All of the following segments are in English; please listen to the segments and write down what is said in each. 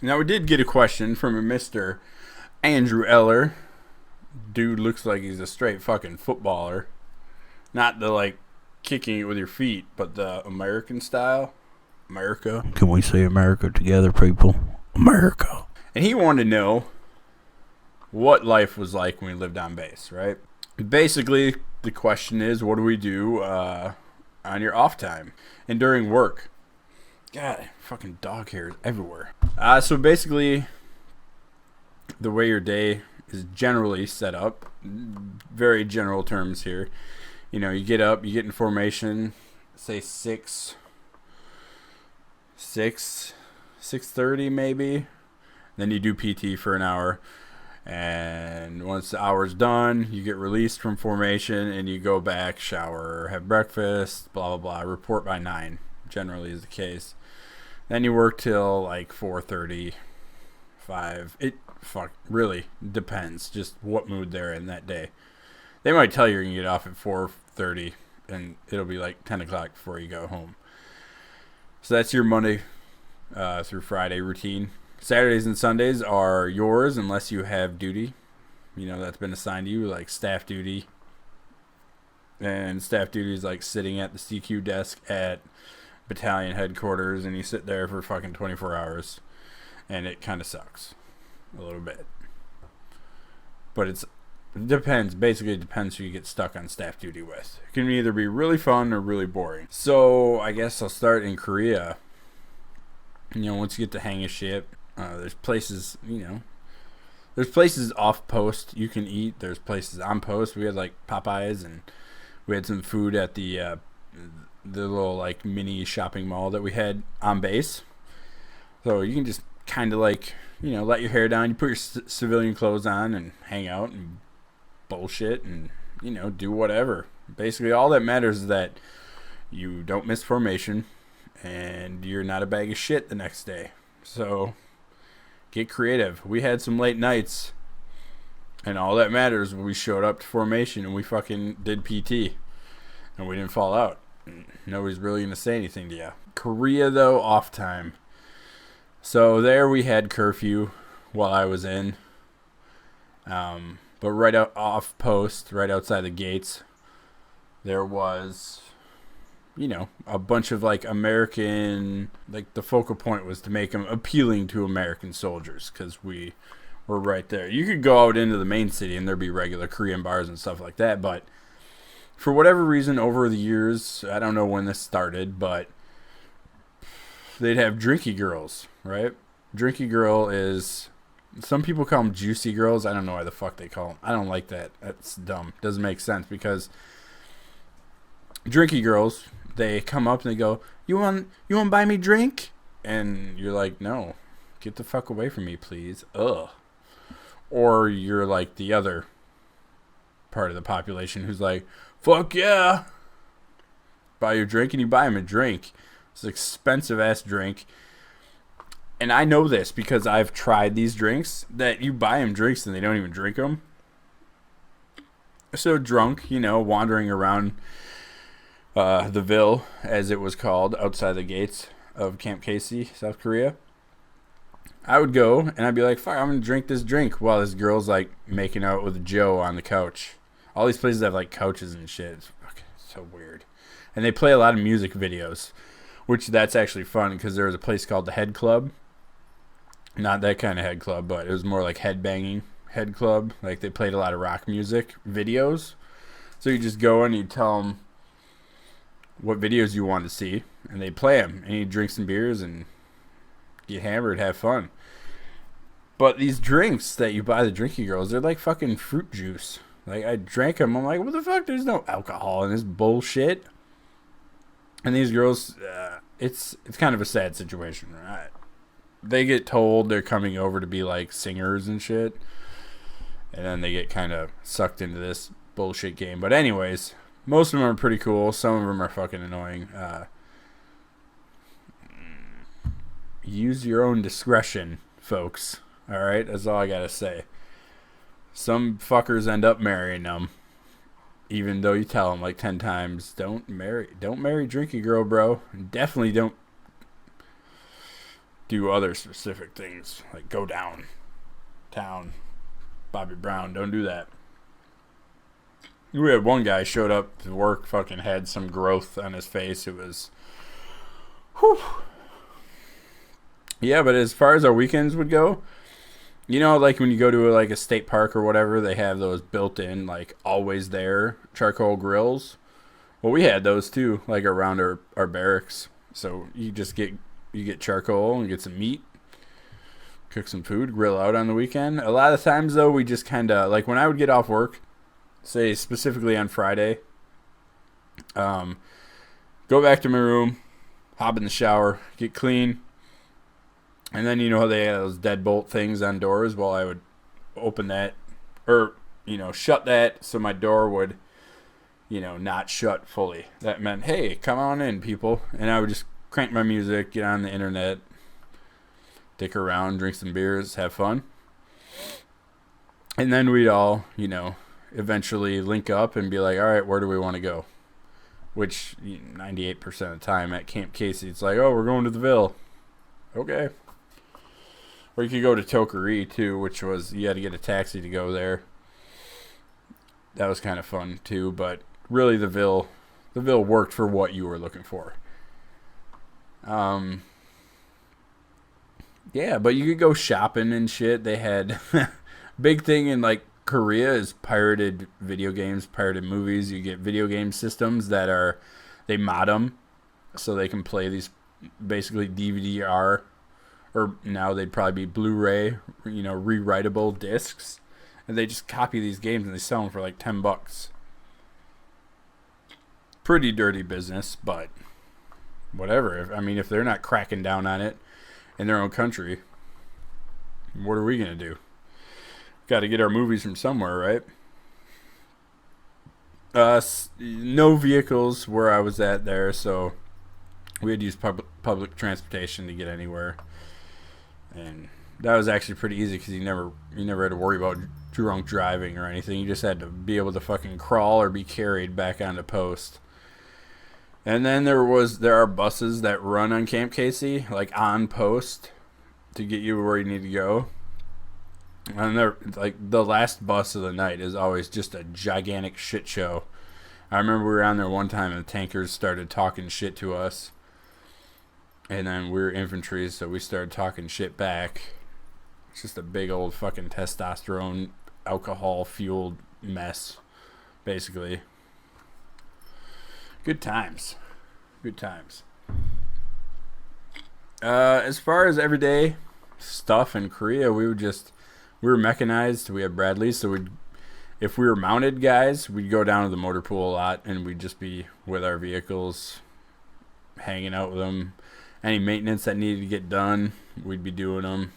Now, we did get a question from a Mr. Andrew Eller. Dude looks like he's a straight fucking footballer. Not the, like, kicking it with your feet, but the American style. America. Can we say America together, people? America. And he wanted to know what life was like when we lived on base, right? Basically, the question is, what do we do on your off time and during work? God, fucking dog hairs everywhere. So basically, the way your day is generally set up, very general terms here. You know, you get up, you get in formation, say 6:30 maybe. Then you do PT for an hour. And once the hour's done, you get released from formation and you go back, shower, have breakfast, blah, blah, blah. Report by 9, generally is the case. Then you work till like 4:30, 5. It really depends just what mood they're in that day. They might tell you you're going to get off at 4:30 and it'll be like 10 o'clock before you go home. So that's your Monday through Friday routine. Saturdays and Sundays are yours unless you have duty. You know, that's been assigned to you, like staff duty. And staff duty is like sitting at the CQ desk at battalion headquarters, and you sit there for fucking 24 hours. And it kind of sucks a little bit. But it depends. Basically, it depends who you get stuck on staff duty with. It can either be really fun or really boring. So, I guess I'll start in Korea. You know, once you get the hang of shit, there's places, there's places off post you can eat. There's places on post. We had like Popeyes, and we had some food at the little like mini shopping mall that we had on base. So you can just kind of like, let your hair down. You put your civilian clothes on and hang out and bullshit and, do whatever. Basically, all that matters is that you don't miss formation and you're not a bag of shit the next day. So get creative. We had some late nights, and all that matters when we showed up to formation and we fucking did PT and we didn't fall out. Nobody's really going to say anything to you. Korea, though, off time. So there we had curfew while I was in. But right out off post, right outside the gates, there was, a bunch of like American, like the focal point was to make them appealing to American soldiers because we were right there. You could go out into the main city and there'd be regular Korean bars and stuff like that, but for whatever reason over the years, I don't know when this started, but they'd have drinky girls, right? Drinky girl is, some people call them juicy girls. I don't know why the fuck they call them. I don't like that. That's dumb. Doesn't make sense because drinky girls, they come up and they go, you want to buy me drink? And you're like, no, get the fuck away from me, please. Ugh. Or you're like the other part of the population who's like, fuck yeah. Buy your drink, and you buy him a drink. It's an expensive ass drink. And I know this because I've tried these drinks, that you buy them drinks and they don't even drink them. So drunk, wandering around the Ville, as it was called, outside the gates of Camp Casey, South Korea. I would go and I'd be like, fuck, I'm going to drink this drink while this girl's like making out with Joe on the couch. All these places have like couches and shit. It's fucking so weird. And they play a lot of music videos, which that's actually fun because there was a place called the Head Club. Not that kind of head club, but it was more like headbanging head club. Like they played a lot of rock music videos. So you just go and you tell them what videos you want to see, and they play them. And you drink some beers and get hammered, have fun. But these drinks that you buy the drinky girls, they're like fucking fruit juice. Like I drank them, I'm like, what the fuck? There's no alcohol in this bullshit. And these girls, it's kind of a sad situation, right? They get told they're coming over to be like singers and shit, and then they get kind of sucked into this bullshit game. But anyways, most of them are pretty cool. Some of them are fucking annoying. Use your own discretion, folks. All right, that's all I gotta say. Some fuckers end up marrying them, even though you tell them like 10 times, don't marry drinky girl, bro. And definitely don't do other specific things, like go downtown. Bobby Brown, don't do that. We had one guy showed up to work, fucking had some growth on his face. It was, whew. Yeah, but as far as our weekends would go, you know, like when you go to like a state park or whatever, they have those built-in, like always there charcoal grills. Well, we had those too, like around our barracks. So you get charcoal and get some meat, cook some food, grill out on the weekend. A lot of times though, we just kind of like when I would get off work, say specifically on Friday, go back to my room, hop in the shower, get clean. And then, you know, they had those deadbolt things on doors. Well, I would open that or, you know, shut that so my door would, you know, not shut fully. That meant, hey, come on in, people. And I would just crank my music, get on the internet, dick around, drink some beers, have fun. And then we'd all, you know, eventually link up and be like, all right, where do we want to go? Which 98% of the time at Camp Casey, it's like, oh, we're going to the Ville. Okay. Or you could go to Tokery too, which was you had to get a taxi to go there. That was kind of fun too, but really the Ville worked for what you were looking for. Yeah, but you could go shopping and shit. They had big thing in like Korea is pirated video games, pirated movies. You get video game systems that they mod them so they can play these basically DVD-R, or now they'd probably be Blu-ray, you know, rewritable discs, and they just copy these games and they sell them for like $10. Pretty dirty business, but whatever. If they're not cracking down on it in their own country, what are we gonna do? Got to get our movies from somewhere, right? No vehicles where I was at there, so we had to use public transportation to get anywhere. And that was actually pretty easy because you never had to worry about drunk driving or anything. You just had to be able to fucking crawl or be carried back onto post. And then there are buses that run on Camp Casey, like on post, to get you where you need to go. And they're like the last bus of the night is always just a gigantic shit show. I remember we were on there one time and the tankers started talking shit to us. And then we were infantry, so we started talking shit back. It's just a big old fucking testosterone, alcohol-fueled mess, basically. Good times. Good times. As far as everyday stuff in Korea, we were mechanized. We had Bradleys, so if we were mounted guys, we'd go down to the motor pool a lot, and we'd just be with our vehicles, hanging out with them. Any maintenance that needed to get done, we'd be doing them.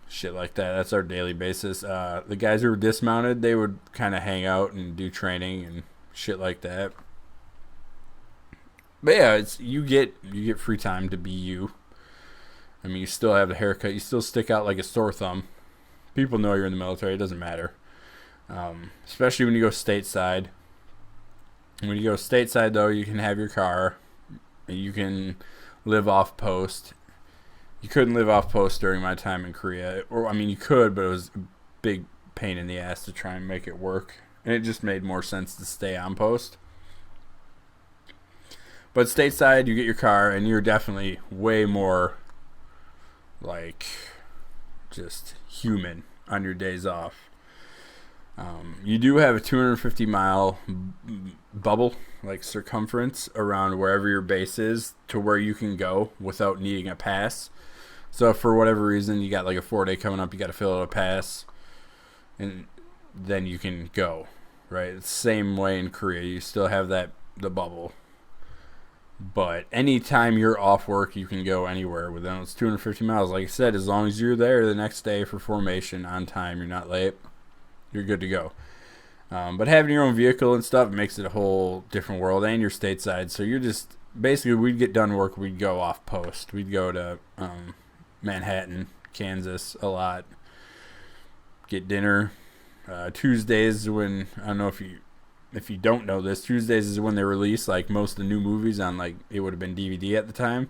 Shit like that. That's our daily basis. The guys who were dismounted, they would kind of hang out and do training and shit like that. But yeah, you get free time to be you. You still have the haircut. You still stick out like a sore thumb. People know you're in the military. It doesn't matter. Especially when you go stateside. When you go stateside, though, you can have your car. You can live off post. You couldn't live off post during my time in Korea. Or, you could, but it was a big pain in the ass to try and make it work. And it just made more sense to stay on post. But stateside, you get your car, and you're definitely way more, like, just human on your days off. You do have a 250-mile bubble, like circumference, around wherever your base is to where you can go without needing a pass. So if for whatever reason you got like a 4-day coming up, you got to fill out a pass, and then you can go, right? It's the same way in Korea. You still have the bubble. But anytime you're off work, you can go anywhere within those 250 miles. Like I said, as long as you're there the next day for formation on time, you're not late, you're good to go. But having your own vehicle and stuff makes it a whole different world, and you're stateside. So you're just, basically, we'd get done work, we'd go off post. We'd go to Manhattan, Kansas a lot, get dinner. Tuesdays when, I don't know if you don't know this, Tuesdays is when they release like most of the new movies on, like, it would have been DVD at the time.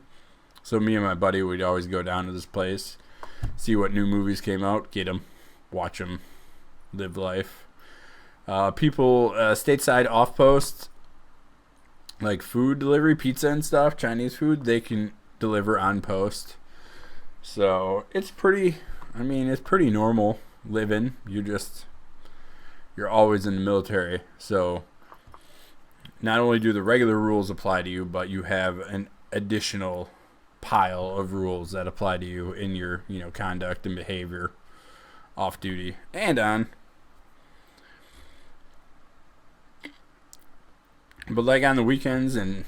So me and my buddy would always go down to this place, see what new movies came out, get them, watch them, live life. People stateside off post, like food delivery, pizza and stuff, Chinese food, they can deliver on post. So it's pretty normal living. You're always in the military. So not only do the regular rules apply to you, but you have an additional pile of rules that apply to you in your, conduct and behavior off duty and on. But like on the weekends and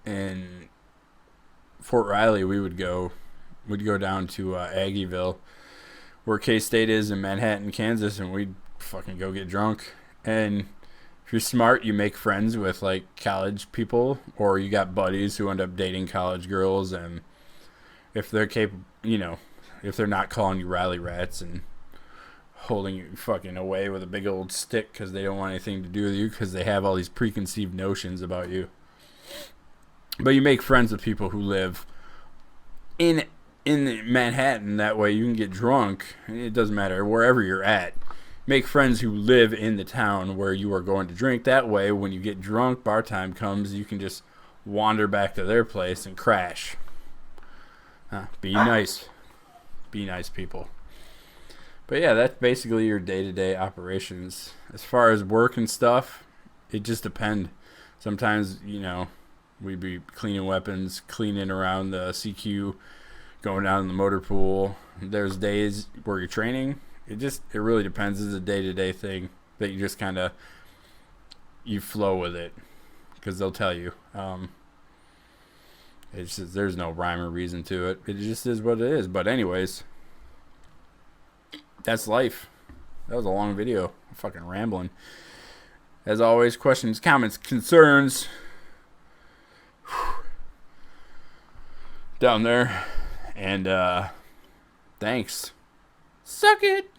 in Fort Riley, we'd go down to Aggieville, where K-State is in Manhattan, Kansas, and we'd fucking go get drunk. And if you're smart, you make friends with like college people, or you got buddies who end up dating college girls. And if they're if they're not calling you rally rats and holding you fucking away with a big old stick because they don't want anything to do with you because they have all these preconceived notions about you. But you make friends with people who live in Manhattan. That way you can get drunk. It doesn't matter wherever you're at. Make friends who live in the town where you are going to drink. That way when you get drunk, bar time comes, you can just wander back to their place and crash. Be nice. Be nice, people. But yeah, that's basically your day-to-day operations. As far as work and stuff, it just depends. Sometimes, we'd be cleaning weapons, cleaning around the CQ, going down in the motor pool. There's days where you're training. It really depends. It's a day-to-day thing that you just kind of, you flow with it. Because they'll tell you. It's just, there's no rhyme or reason to it. It just is what it is. But anyways, that's life. That was a long video. I'm fucking rambling. As always, questions, comments, concerns. Down there. And thanks. Suck it.